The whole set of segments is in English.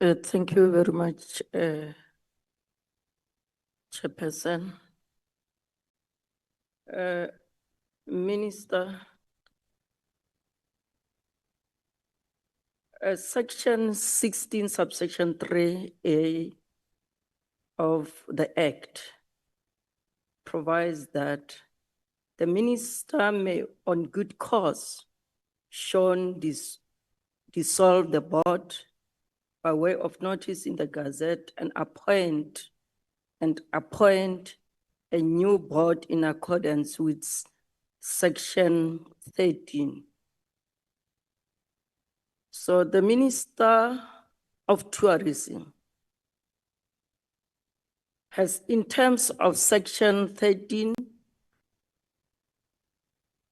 Thank you very much, Chairperson. Minister, Section 16, subsection 3A of the Act provides that the minister may, on good cause, shown dissolve the board by way of notice in the Gazette and appoint a new board in accordance with Section 13. So the Minister of Tourism has, in terms of Section 13,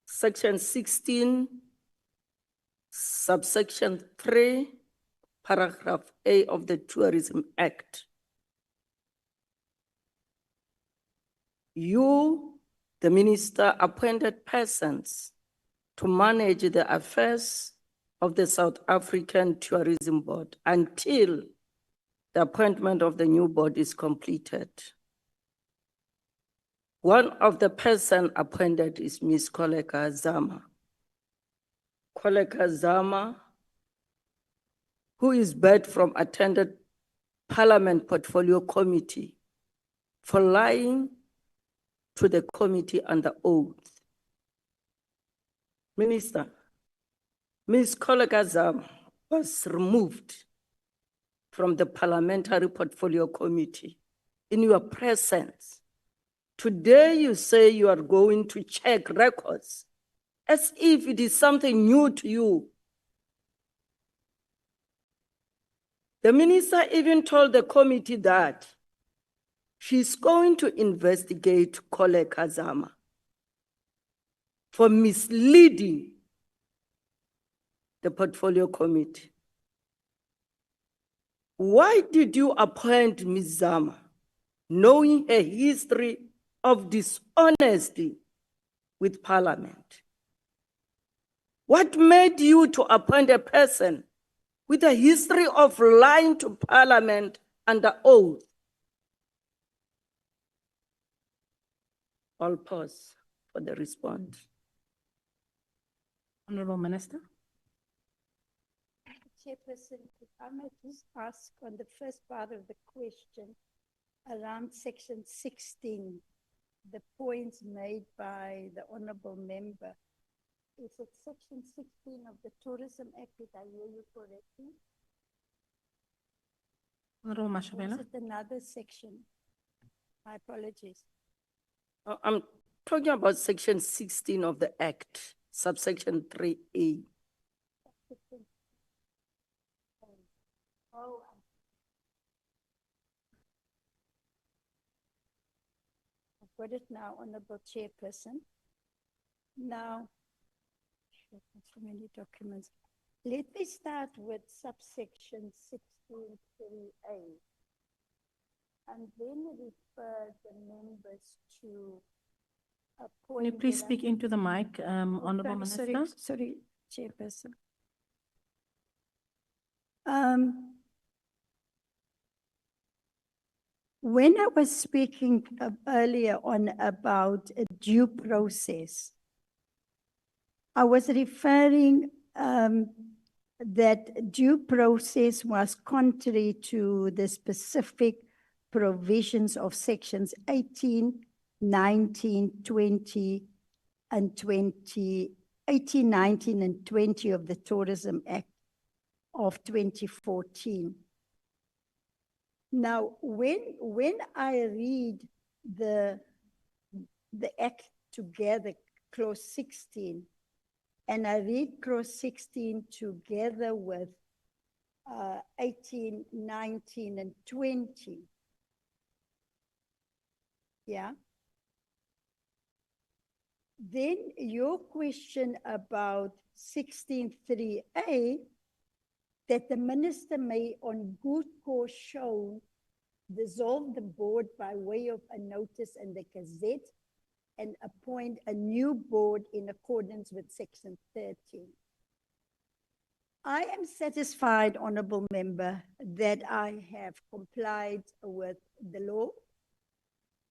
Section 16, subsection 3, paragraph A of the Tourism Act, you, the minister, appointed persons to manage the affairs of the South African Tourism Board until the appointment of the new board is completed. One of the persons appointed is Ms. Koleka Zama. Koleka Zama, who is barred from attending Parliament Portfolio Committee for lying to the committee under oath. Minister, Ms. Koleka Zama was removed from the Parliamentary Portfolio Committee in your presence. Today you say you are going to check records as if it is something new to you. The minister even told the committee that she's going to investigate Koleka Zama for misleading the portfolio committee. Why did you appoint Ms. Zama, knowing her history of dishonesty with Parliament? What made you to appoint a person with a history of lying to Parliament under oath? I'll pause for the response. Honourable Minister. Chairperson, if I may just ask on the first part of the question around Section 16, the points made by the Honourable Member. Is it Section 16 of the Tourism Act? Did I hear you correctly? Honourable Mashabela. Is it another section? My apologies. I'm talking about Section 16 of the Act, subsection 3A. Oh, I've got it now, Honourable Chairperson. Now, so many documents. Let me start with subsection 16.3A and then refer the members to a point. Can you please speak into the mic, Honourable Minister? Sorry, Chairperson. When I was speaking earlier on about a due process, I was referring that due process was contrary to the specific provisions of sections 18, 19, 20, and 20, 18, 19, and 20 of the Tourism Act of 2014. Now, when I read the Act together, clause 16, and I read clause 16 together with 18, 19, and 20, yeah, then your question about 16.3A, that the minister may on good cause shown dissolve the board by way of a notice in the Gazette and appoint a new board in accordance with section 13. I am satisfied, Honourable Member, that I have complied with the law.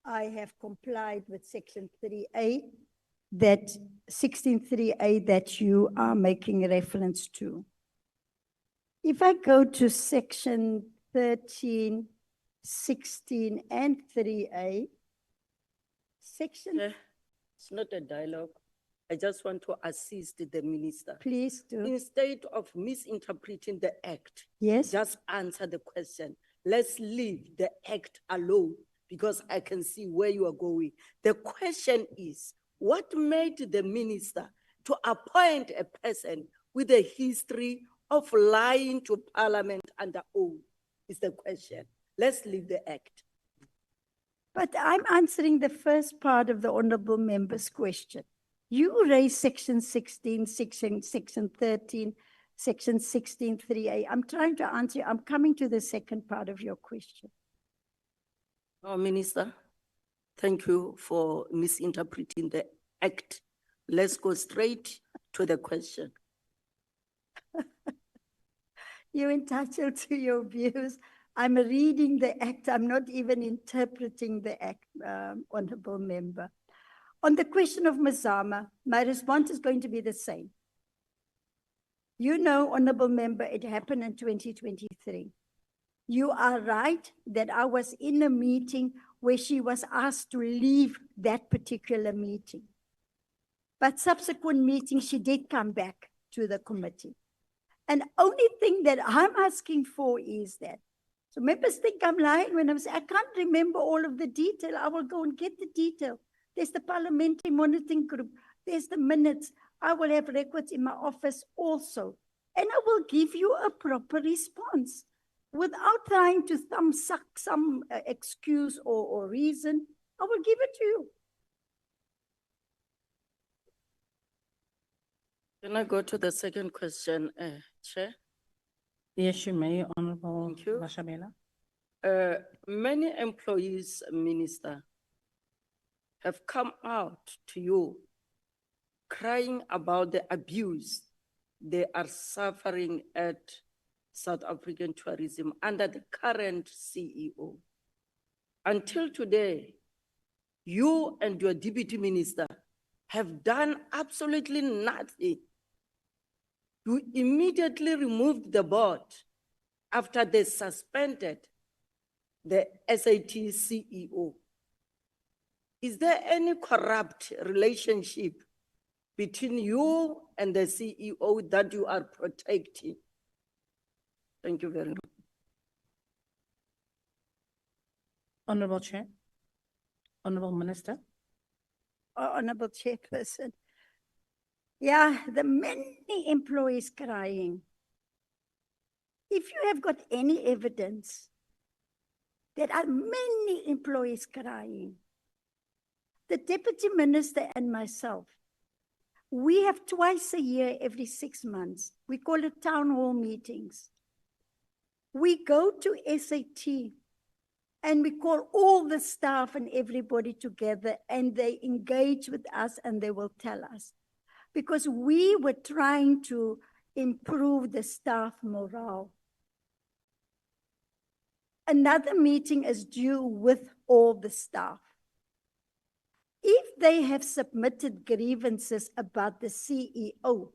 I have complied with Section 3A, that 16.3A that you are making reference to. If I go to Section 13, 16, and 3A, Section, It's not a dialogue. I just want to assist the minister. please do. Instead of misinterpreting the act, Yes, just answer the question. Let's leave the act alone because I can see where you are going. The question is, what made the minister to appoint a person with a history of lying to Parliament under oath? Is the question. Let's leave the act. but I'm answering the first part of the Honourable Member's question. You raised Section 16, Section 13, Section 16.3A. I'm trying to answer you. I'm coming to the second part of your question. Oh, Minister, thank you for misinterpreting the act. Let's go straight to the question. You're entitled to your views. I'm reading the act. I'm not even interpreting the act, Honourable Member. On the question of Mazama, my response is going to be the same. You know, Honourable Member, it happened in 2023. You are right that I was in a meeting where she was asked to leave that particular meeting. But subsequent meetings, she did come back to the committee. And only thing that I'm asking for is that, so members think I'm lying when I'm saying, I can't remember all of the detail. I will go and get the detail. There's the parliamentary monitoring group. There's the minutes. I will have records in my office also. And I will give you a proper response without trying to thumbsuck some excuse or reason. I will give it to you. Can I go to the second question, Chair? Yes, you may, Honorable Thank you. Mashabela. Many employees, Minister, have come out to you crying about the abuse they are suffering at South African tourism under the current CEO. Until today, you and your deputy minister have done absolutely nothing. You immediately removed the board after they suspended the SAT CEO. Is there any corrupt relationship between you and the CEO that you are protecting? Thank you very much. Honorable Chair, Honorable Minister. Honourable Chairperson. Yeah, the many employees crying. If you have got any evidence, there are many employees crying. The Deputy Minister and myself, we have twice a year, every 6 months. We call it town hall meetings. We go to SAT and we call all the staff and everybody together and they engage with us and they will tell us. Because we were trying to improve the staff morale. Another meeting is due with all the staff. If they have submitted grievances about the CEO,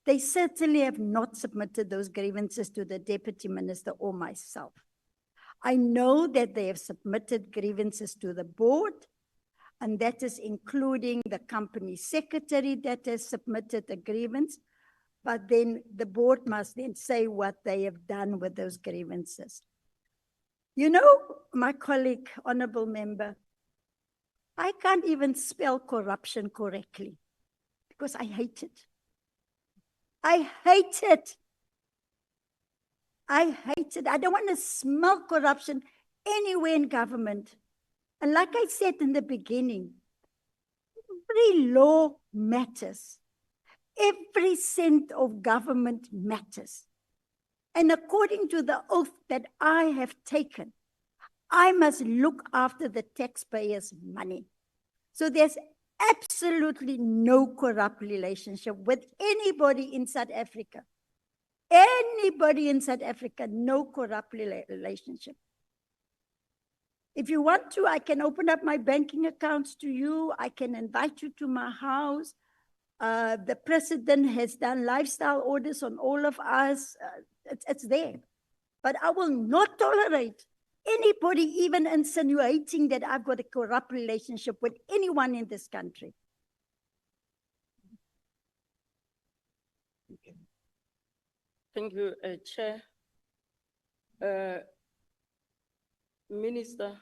they certainly have not submitted those grievances to the Deputy Minister or myself. I know that they have submitted grievances to the board, and that is including the company secretary that has submitted a grievance, but then the board must then say what they have done with those grievances. You know, my colleague, Honourable Member, I can't even spell corruption correctly because I hate it. I hate it. I hate it. I don't want to smell corruption anywhere in government. And like I said in the beginning, every law matters. Every cent of government matters. And according to the oath that I have taken, I must look after the taxpayers' money. So there's absolutely no corrupt relationship with anybody in South Africa. anybody in South Africa, no corrupt relationship. If you want to, I can open up my banking accounts to you. I can invite you to my house. The president has done lifestyle orders on all of us. It's there. But I will not tolerate anybody even insinuating that I've got a corrupt relationship with anyone in this country. Thank you, Chair. Minister,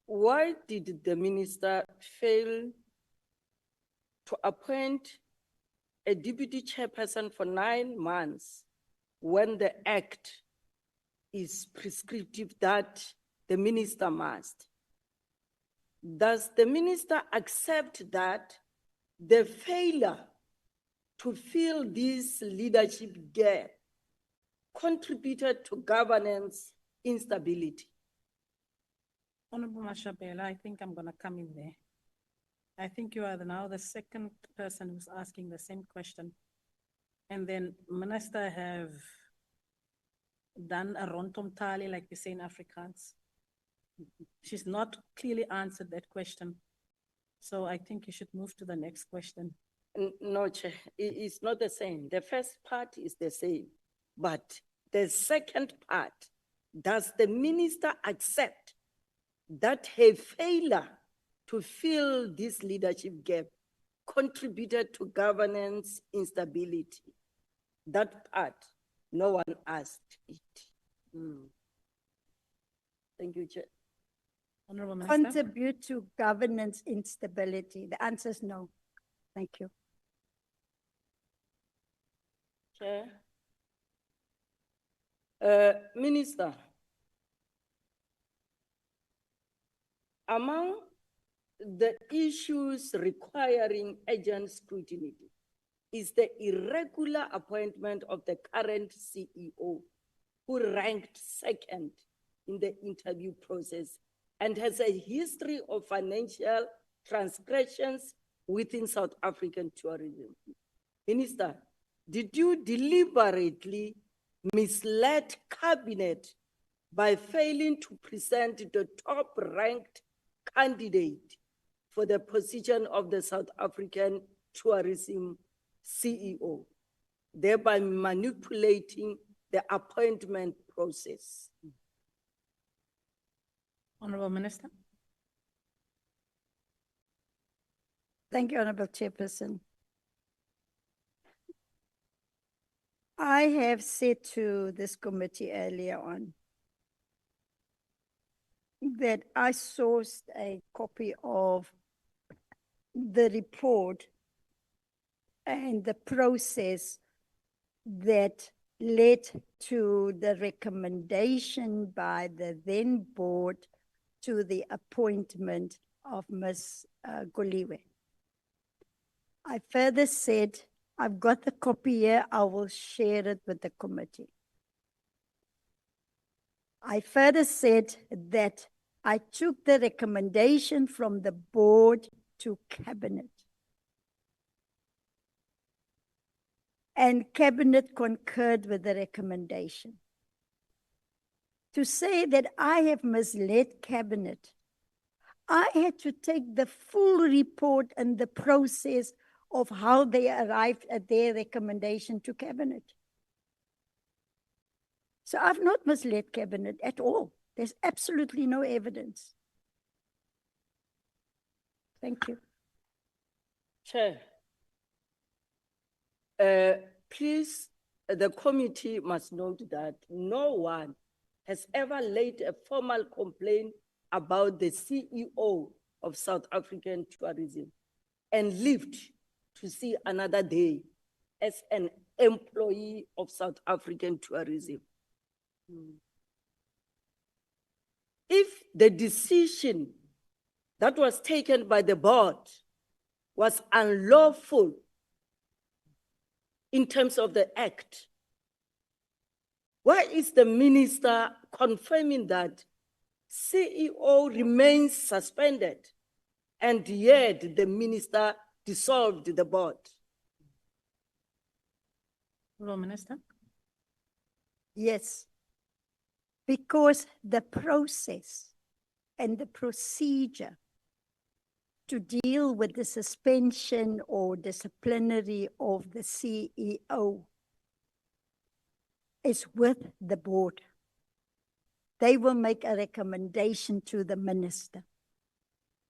why did the minister fail to appoint a deputy chairperson for 9 months when the act is prescriptive that the minister must? Does the minister accept that the failure to fill this leadership gap contributed to governance instability? Honorable Mashabela, I think I'm gonna come in there. I think you are now the second person who's asking the same question. And then Minister have done a rondom tally, like we say in Afrikaans. She's not clearly answered that question. So I think you should move to the next question. No, Chair, it's not the same. The first part is the same, but the second part, does the minister accept that her failure to fill this leadership gap contributed to governance instability? That part, no one asked it. Thank you, Chair. Honorable Minister. Contribute to governance instability. The answer is no. Thank you. Chair. Minister, among the issues requiring urgent scrutiny is the irregular appointment of the current CEO, who ranked second in the interview process and has a history of financial transgressions within South African tourism. Minister, did you deliberately mislead cabinet by failing to present the top-ranked candidate for the position of the South African tourism CEO, thereby manipulating the appointment process? Honorable Minister. Thank you, Honorable Chairperson. I have said to this committee earlier on that I sourced a copy of the report and the process that led to the recommendation by the then board to the appointment of Ms. Goliwe. I further said, I've got the copy here, I will share it with the committee. I further said that I took the recommendation from the board to cabinet. And cabinet concurred with the recommendation. To say that I have misled cabinet, I had to take the full report and the process of how they arrived at their recommendation to cabinet. So I've not misled cabinet at all. There's absolutely no evidence. Thank you. Chair, please, the committee must note that no one has ever laid a formal complaint about the CEO of South African tourism and lived to see another day as an employee of South African tourism. If the decision that was taken by the board was unlawful in terms of the act, why is the minister confirming that CEO remains suspended and yet the minister dissolved the board. Honourable Minister. Yes. Because the process and the procedure to deal with the suspension or disciplinary of the CEO is with the board. They will make a recommendation to the minister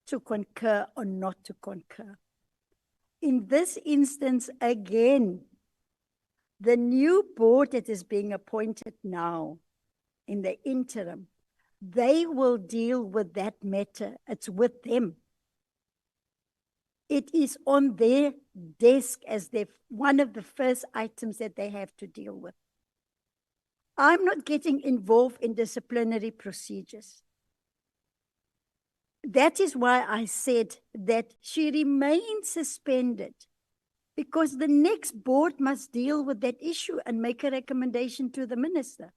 to concur or not to concur. In this instance, again, the new board that is being appointed now in the interim, they will deal with that matter. It's with them. It is on their desk as one of the first items that they have to deal with. I'm not getting involved in disciplinary procedures. That is why I said that she remains suspended, because the next board must deal with that issue and make a recommendation to the minister.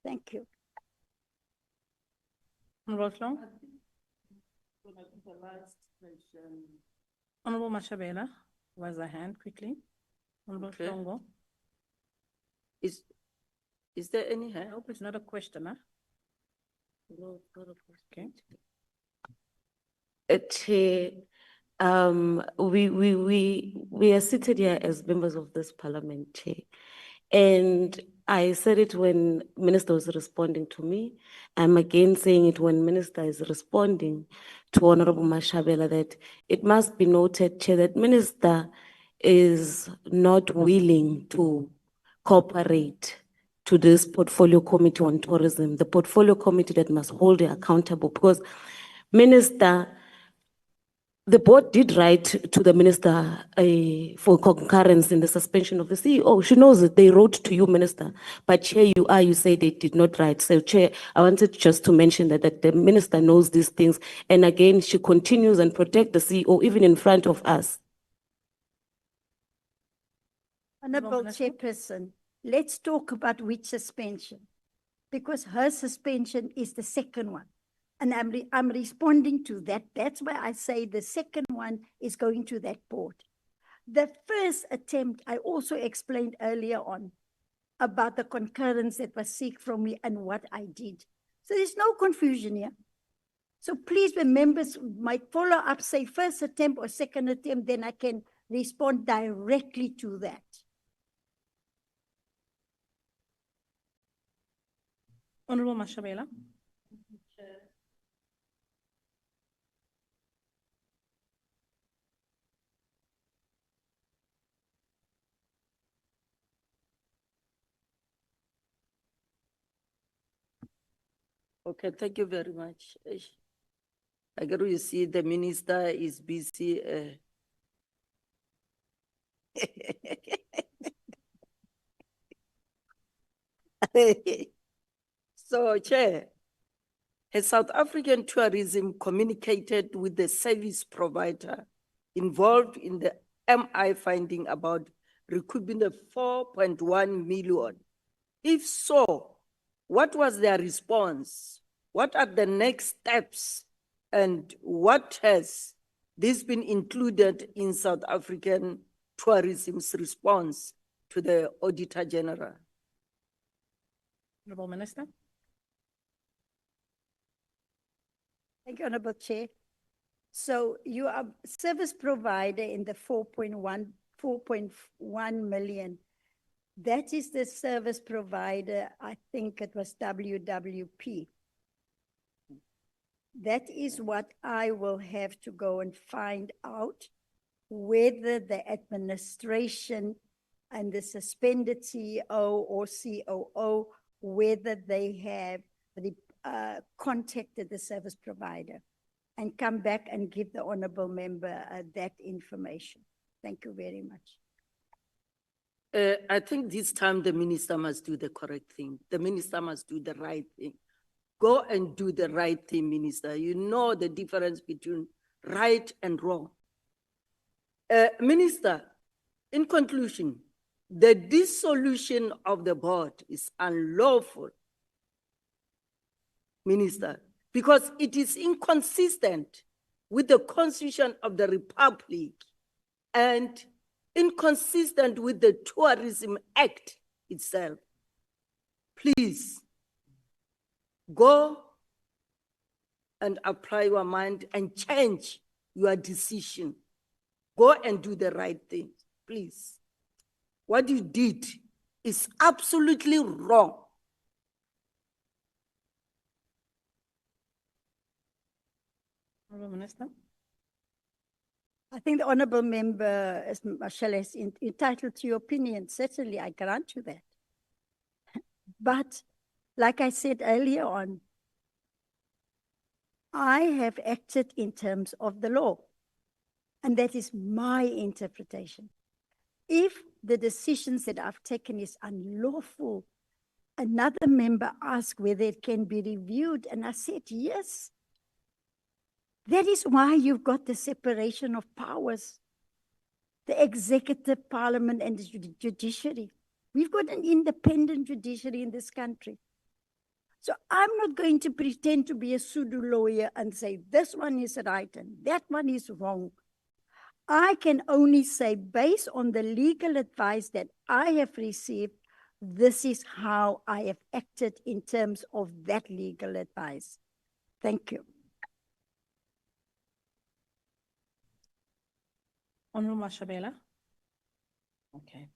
Thank you. Honourable Long. Honourable Mashabela, was a hand quickly. Honourable Okay. Longo. Is there any I hand? hope it's not a question, huh? No, not a question. Okay. Chair, we are seated here as members of this parliament, Chair. And I said it when Minister was responding to me. I'm again saying it when Minister is responding to Honorable Mashabela, that it must be noted, Chair, that Minister is not willing to cooperate to this portfolio committee on tourism, the portfolio committee that must hold her accountable, because Minister, the board did write to the minister for concurrence in the suspension of the CEO. She knows that they wrote to you, Minister, but Chair, you say they did not write. So Chair, I wanted just to mention that the minister knows these things. And again, she continues and protect the CEO even in front of us. Honourable Minister. Chairperson, let's talk about which suspension, because her suspension is the second one. And I'm responding to that. That's why I say the second one is going to that board. The first attempt, I also explained earlier on about the concurrence that was sought from me and what I did. So there's no confusion here. So please, when members might follow up, say first attempt or second attempt, then I can respond directly to that. Honourable Mashabela. Okay, thank you very much. I get you see the minister is busy. So, Chair, has South African tourism communicated with the service provider involved in the MI finding about recouping the 4.1 million? If so, what was their response? What are the next steps? And what has this been included in South African tourism's response to the Auditor General? Honourable Minister. Thank you, Honourable Chair. So you are service provider in the 4.1 million. That is the service provider, I think it was WWP. That is what I will have to go and find out, whether the administration and the suspended CEO or COO, whether they have contacted the service provider, and come back and give the honourable member that information. Thank you very much. I think this time the minister must do the correct thing. The minister must do the right thing. Go and do the right thing, minister. You know the difference between right and wrong. Minister, in conclusion, the dissolution of the board is unlawful, minister, because it is inconsistent with the Constitution of the Republic and inconsistent with the Tourism Act itself. Please go and apply your mind and change your decision. Go and do the right thing, please. What you did is absolutely wrong. Honourable Minister. I think the honourable member, as Marshall, is entitled to your opinion. Certainly, I grant you that. But like I said earlier on, I have acted in terms of the law, and that is my interpretation. If the decisions that I've taken is unlawful, another member asked whether it can be reviewed, and I said yes. That is why you've got the separation of powers, the executive, parliament, and the judiciary. We've got an independent judiciary in this country. So I'm not going to pretend to be a pseudo lawyer and say this one is right and that one is wrong. I can only say, based on the legal advice that I have received, this is how I have acted in terms of that legal advice. Thank you. Honourable Mashabela. Okay.